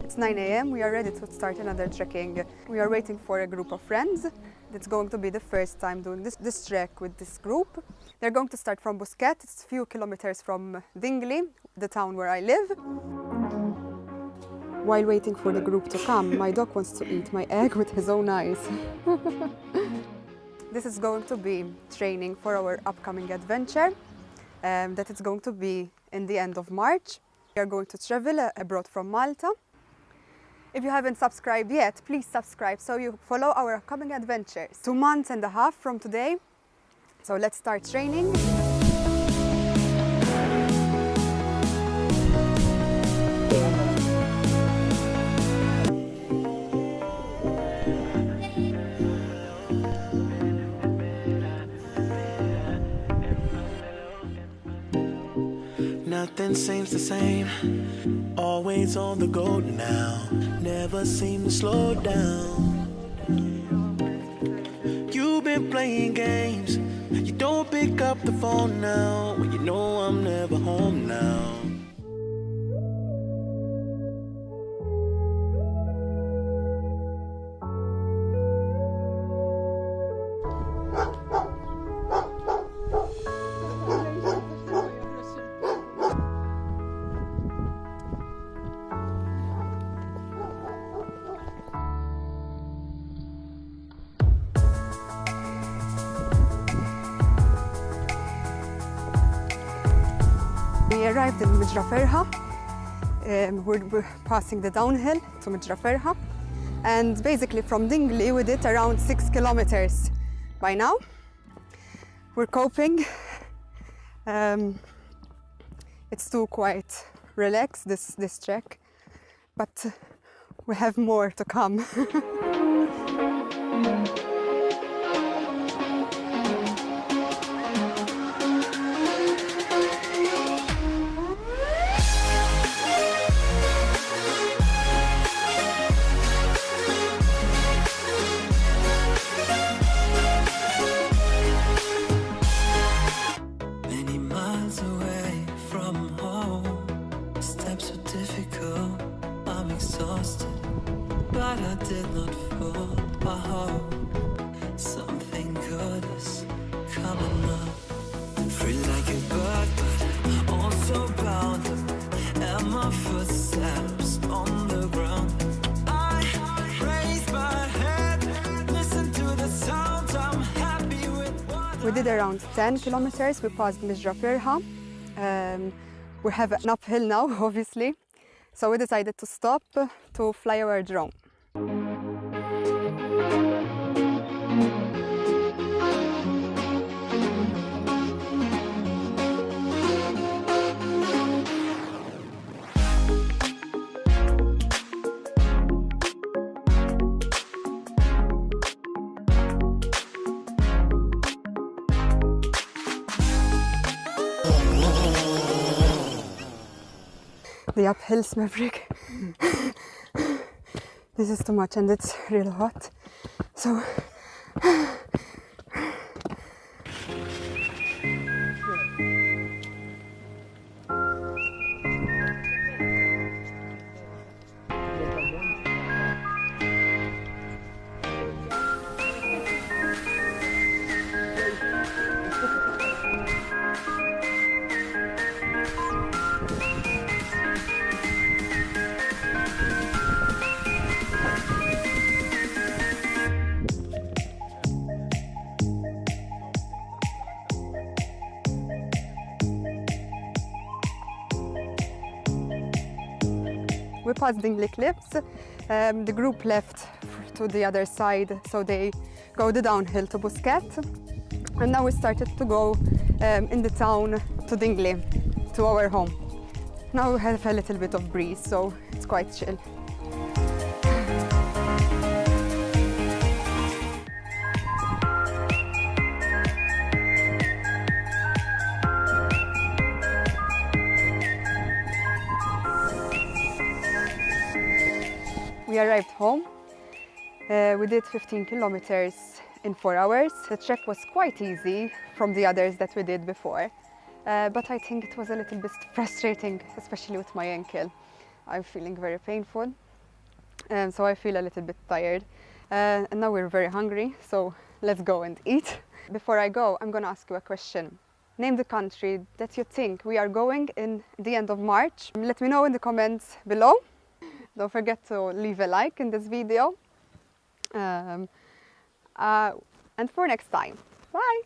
It's 9 a.m. We are ready to start another trekking. We are waiting for a group of friends. It's going to be the first time doing this trek with this group. They're going to start from Busquet. It's a few kilometers from Dingley, the town where I live. While waiting for the group to come, my dog wants to eat my egg with his own eyes. This is going to be training for our upcoming adventure. That it's going to be in the end of March. We are going to travel abroad from Malta. If you haven't subscribed yet, please subscribe so you follow our upcoming adventures. 2.5 months from today, so let's start training. Nothing seems the same, always on the go now, never seem to slow down. You've been playing games, you don't pick up the phone now, when you know I'm never home now. We arrived in Migra Ferha. We're passing the downhill to Migra Ferha. And basically from Dingley we did around 6 kilometers by now. We're coping. It's too quite relaxed, this trek, but we have more to come. But I did not fall. I hope something good is coming up. Free like a bird, but also bound up. And my footsteps on the ground. I raise my head, listen to the sound. I'm happy with what We did around 10 kilometers. We passed Migra Ferha. We have an uphill now, obviously. So we decided to stop to fly our drone. The uphills, Mavric. This is too much and it's really hot. So we passed Dingley Cliffs. The group left to the other side, so they go the downhill to Busquet. And now we started to go in the town to Dingley, to our home. Now we have a little bit of breeze, so it's quite chill. We arrived home. We did 15 kilometers in 4 hours. The trek was quite easy from the others that we did before. but I think it was a little bit frustrating, especially with my ankle. I'm feeling very painful, so I feel a little bit tired. And now we're very hungry, so let's go and eat. Before I go, I'm going to ask you a question. Name the country that you think we are going in the end of March. Let me know in the comments below. Don't forget to leave a like in this video. And for next time, bye!